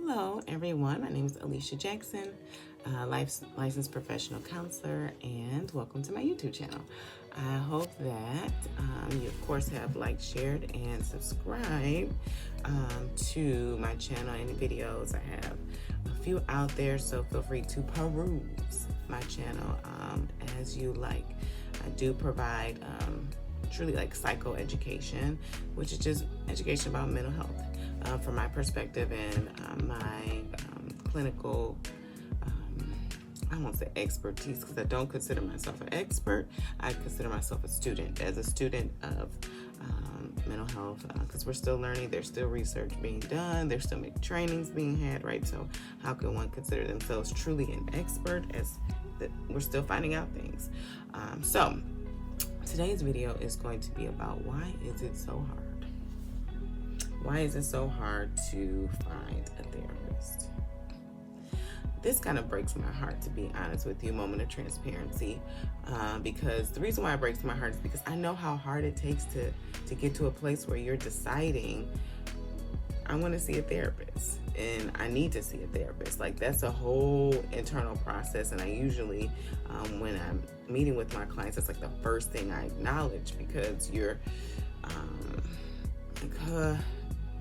Hello, everyone. My name is Alicia Jackson, licensed professional counselor, and welcome to my YouTube channel. I hope that you, of course, have liked, shared, and subscribed to my channel. Any videos, I have a few out there, so feel free to peruse my channel as you like. I do provide truly like psychoeducation, which is just education about mental health. From my perspective and my clinical, I won't say expertise because I don't consider myself an expert. I consider myself a student, as a student of mental health, because we're still learning. There's still research being done. There's still trainings being had, right? So how can one consider themselves truly an expert as we're still finding out things? So today's video is going to be about why is it so hard? Why is it so hard to find a therapist? This kind of breaks my heart, to be honest with you, moment of transparency, because the reason why it breaks my heart is because I know how hard it takes to get to a place where you're deciding, I want to see a therapist and I need to see a therapist. Like, that's a whole internal process, and I usually, when I'm meeting with my clients, that's like the first thing I acknowledge, because you're like,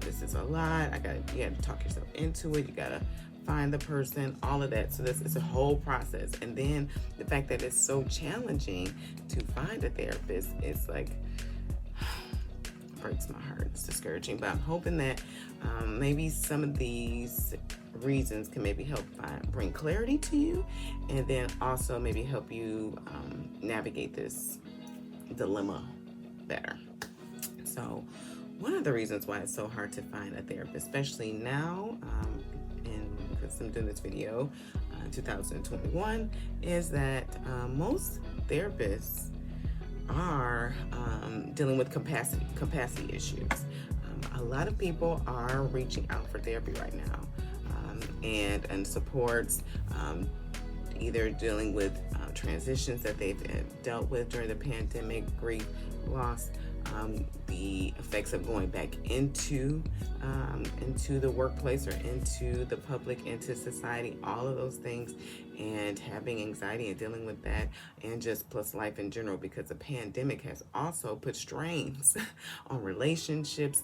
this is a lot. You got to talk yourself into it. You got to find the person, all of that. So it's a whole process. And then the fact that it's so challenging to find a therapist, it's like, breaks my heart. It's discouraging. But I'm hoping that maybe some of these reasons can maybe help bring clarity to you, and then also maybe help you navigate this dilemma better. So one of the reasons why it's so hard to find a therapist, especially now, and because I'm doing this video in 2021, is that most therapists are dealing with capacity issues. A lot of people are reaching out for therapy right now, and supports, either dealing with transitions that they've dealt with during the pandemic, grief, loss, the effects of going back into the workplace or into the public, into society, all of those things, and having anxiety and dealing with that, and just plus life in general, because the pandemic has also put strains on relationships,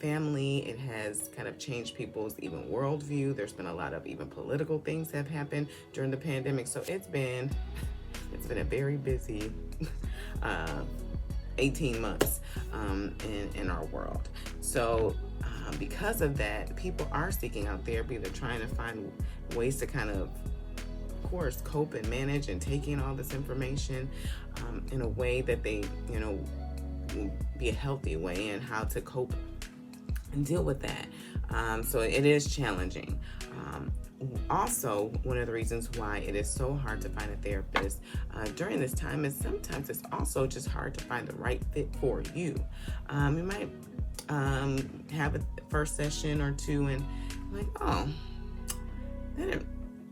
family. It has kind of changed people's even worldview. There's been a lot of even political things have happened during the pandemic. So it's been a very busy 18 months in our world. So because of that, people are seeking out therapy. They're trying to find ways to kind of course, cope and manage and take in all this information in a way that they, will be a healthy way, and how to cope and deal with that. So it is challenging. Also, one of the reasons why it is so hard to find a therapist during this time is sometimes it's also just hard to find the right fit for you. You might have a first session or two and like, oh, it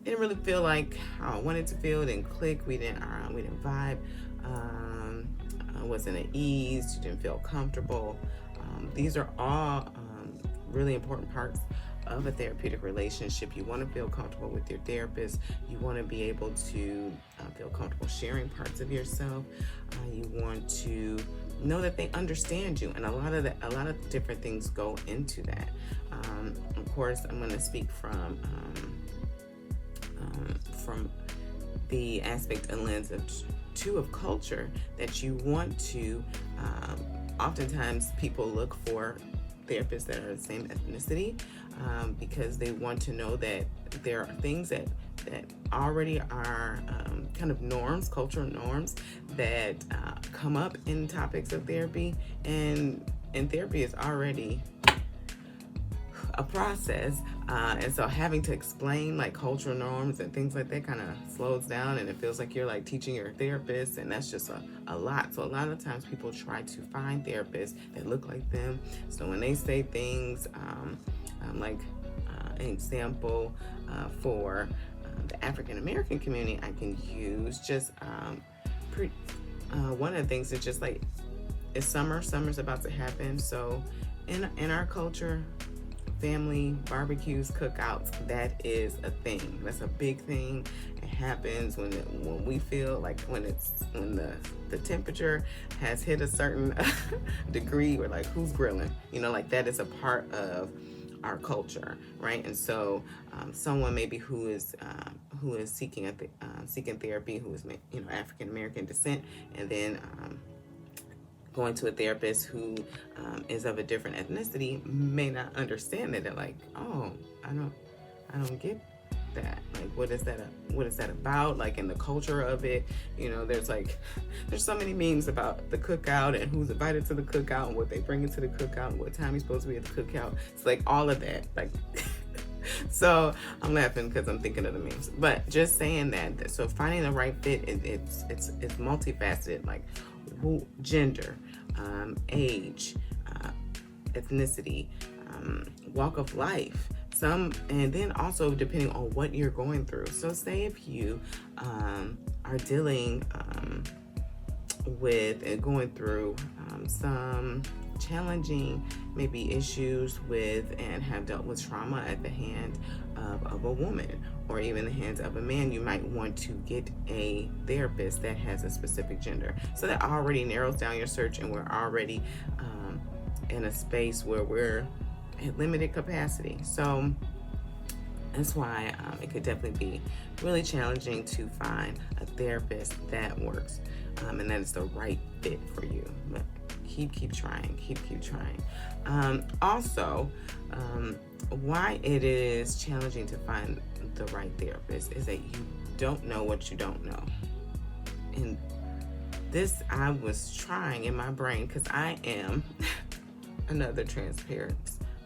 didn't really feel like how I wanted to feel. It didn't click. We didn't vibe. Wasn't at ease. You didn't feel comfortable. These are all really important parts of a therapeutic relationship. You want to feel comfortable with your therapist. You want to be able to feel comfortable sharing parts of yourself. You want to know that they understand you, and a lot of different things go into that. Of course, I'm going to speak from the aspect and lens of culture, that you want to. Oftentimes, people look for therapists that are the same ethnicity, because they want to know that there are things that already are kind of norms, cultural norms, that come up in topics of therapy, and therapy is already a process, and so having to explain like cultural norms and things like that kind of slows down, and it feels like you're like teaching your therapist, and that's just a lot. So a lot of times people try to find therapists that look like them. So when they say things like an example for the African American community, I can use just one of the things is just like, it's summer's about to happen. So in our culture, family barbecues, cookouts, that is a thing. That's a big thing. It happens when we feel like when the temperature has hit a certain degree. We're like, who's grilling? Like that is a part of our culture, right? And so someone maybe who is seeking therapy, who is African American descent, and then going to a therapist who is of a different ethnicity may not understand that. They're like, oh, I don't get that. Like, what is that about? Like, in the culture of it, there's so many memes about the cookout and who's invited to the cookout and what they bring into the cookout and what time you're supposed to be at the cookout. It's like all of that, like. So I'm laughing because I'm thinking of the memes, but just saying that. So finding the right fit, it's multifaceted, like gender, age, ethnicity, walk of life, and then also depending on what you're going through. So say if you are dealing with and going through some challenging maybe issues with and have dealt with trauma at the hand of a woman or even the hands of a man, you might want to get a therapist that has a specific gender. So that already narrows down your search, and we're already in a space where we're at limited capacity. So that's why it could definitely be really challenging to find a therapist that works and that is the right fit for you. But keep trying. Also, why it is challenging to find the right therapist is that you don't know what you don't know. And this I was trying in my brain, because I am another transparent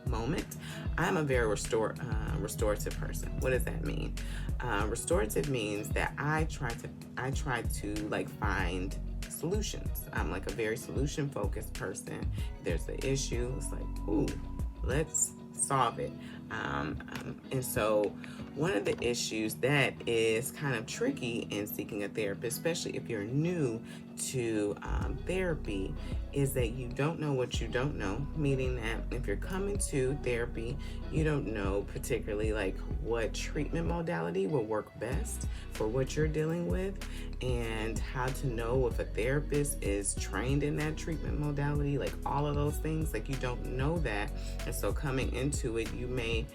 moment. I'm a very restorative person. What does that mean? Restorative means that I try to like find solutions. I'm like a very solution focused person. If there's an issue, it's like, ooh, let's solve it. And so one of the issues that is kind of tricky in seeking a therapist, especially if you're new to therapy, is that you don't know what you don't know, meaning that if you're coming to therapy, you don't know particularly like what treatment modality will work best for what you're dealing with, and how to know if a therapist is trained in that treatment modality, like all of those things, like you don't know that. And so coming into it, you may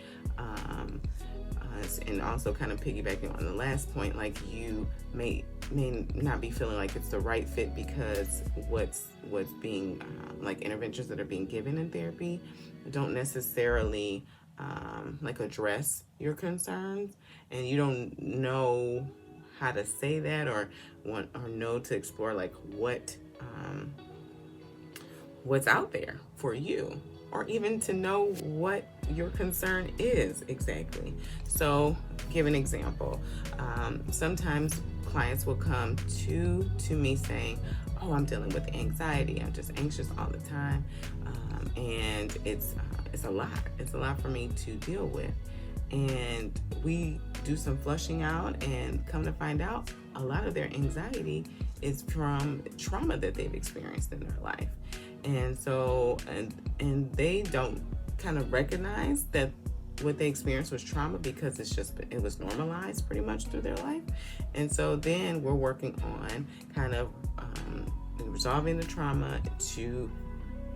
and also kind of piggybacking on the last point, like you may not be feeling like it's the right fit because what's being like interventions that are being given in therapy don't necessarily like address your concerns, and you don't know how to say that or know to explore like what's out there for you, or even to know what your concern is exactly. So give an example. Sometimes clients will come to me saying, oh, I'm dealing with anxiety. I'm just anxious all the time. And it's a lot. It's a lot for me to deal with. And we do some flushing out and come to find out a lot of their anxiety is from trauma that they've experienced in their life. And so, and they don't kind of recognize that what they experienced was trauma because it was normalized pretty much through their life. And so then we're working on kind of resolving the trauma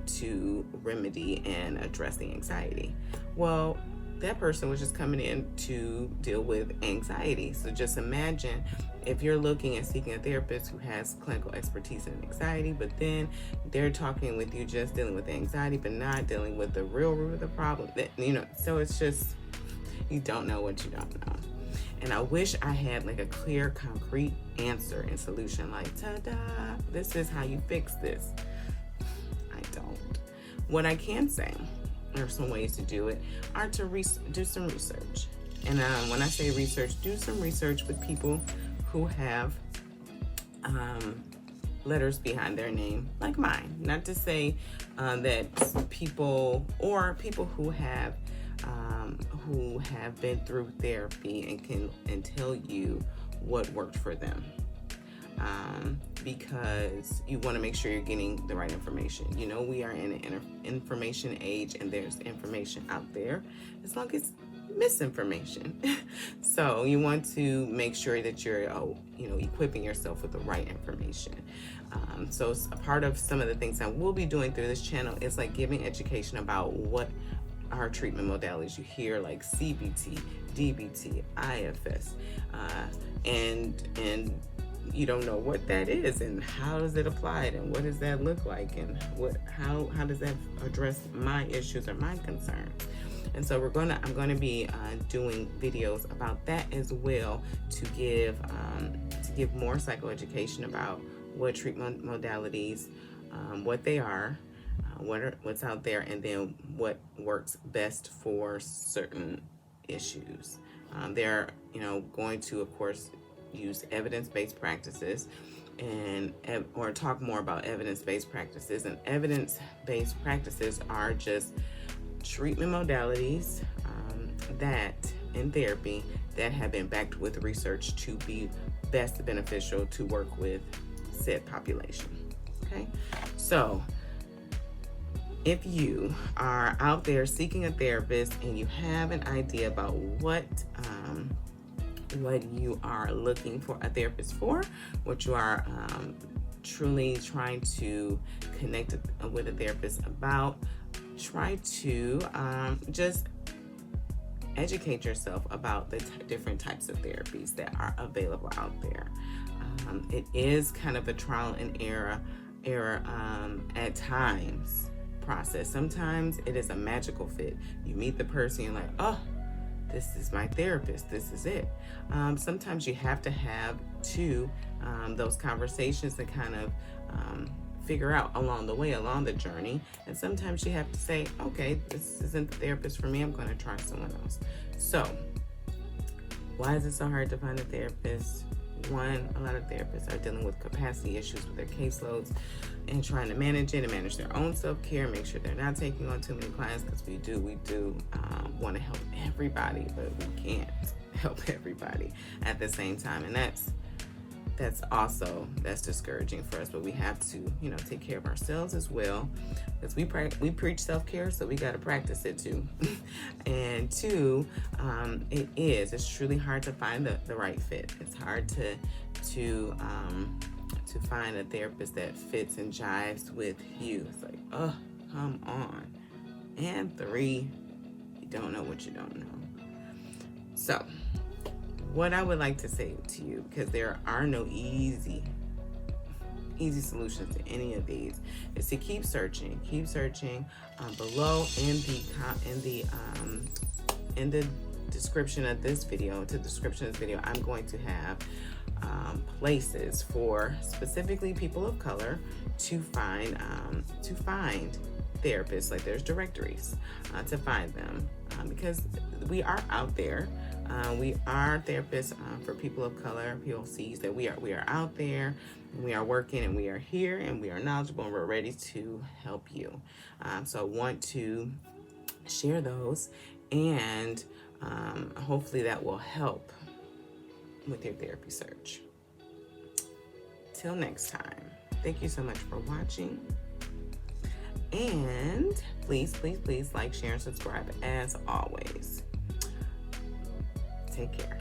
to remedy and address the anxiety. Well, that person was just coming in to deal with anxiety. So just imagine if you're looking and seeking a therapist who has clinical expertise in anxiety, but then they're talking with you just dealing with anxiety, but not dealing with the real root of the problem. So it's just, you don't know what you don't know. And I wish I had like a clear, concrete answer and solution, like, ta-da, this is how you fix this. I don't. What I can say, there are some ways to do it, are to do some research. And when I say research, do some research with people who have letters behind their name, like mine. Not to say that people who have been through therapy and tell you what worked for them. because you want to make sure you're getting the right information. You know, we are in an information age, and there's information out there as long as misinformation. So you want to make sure that you're, equipping yourself with the right information. So a part of some of the things that we'll be doing through this channel is like giving education about what are treatment modalities. You hear like CBT, DBT, IFS, and you don't know what that is and how is it applied and what does that look like and how does that address my issues or my concerns. And so I'm going to be doing videos about that as well, to give more psychoeducation about what treatment modalities, what they are, what's out there, and then what works best for certain issues. They're going to, of course, use evidence-based practices or talk more about evidence-based practices. And evidence-based practices are just treatment modalities that in therapy that have been backed with research to be best beneficial to work with said population. Okay, so if you are out there seeking a therapist and you have an idea about what you are looking for a therapist for, what you are truly trying to connect with a therapist about, try to just educate yourself about the different types of therapies that are available out there. It is kind of a trial and error at times process. Sometimes it is a magical fit. You meet the person, you're like, oh, this is my therapist, this is it. Sometimes you have to have those conversations to kind of figure out along the journey. And sometimes you have to say, okay, this isn't the therapist for me, I'm going to try someone else. So why is it so hard to find a therapist? One, a lot of therapists are dealing with capacity issues with their caseloads and trying to manage it and manage their own self-care, make sure they're not taking on too many clients, because we do want to help everybody, but we can't help everybody at the same time. And that's discouraging for us, but we have to, take care of ourselves as well, because we preach self-care, so we got to practice it too. And two, it's truly hard to find the right fit. It's hard to find a therapist that fits and jives with you. It's like, oh, come on. And three, you don't know what you don't know. So what I would like to say to you, because there are no easy solutions to any of these, is to keep searching below in the description of this video. I'm going to have places for specifically people of color to find therapists. Like, there's directories to find them, because we are out there. We are therapists for people of color, POCs, that we are out there, and we are working, and we are here, and we are knowledgeable, and we're ready to help you. So I want to share those, and hopefully that will help with your therapy search. Till next time, thank you so much for watching. And please like, share, and subscribe as always. Take care.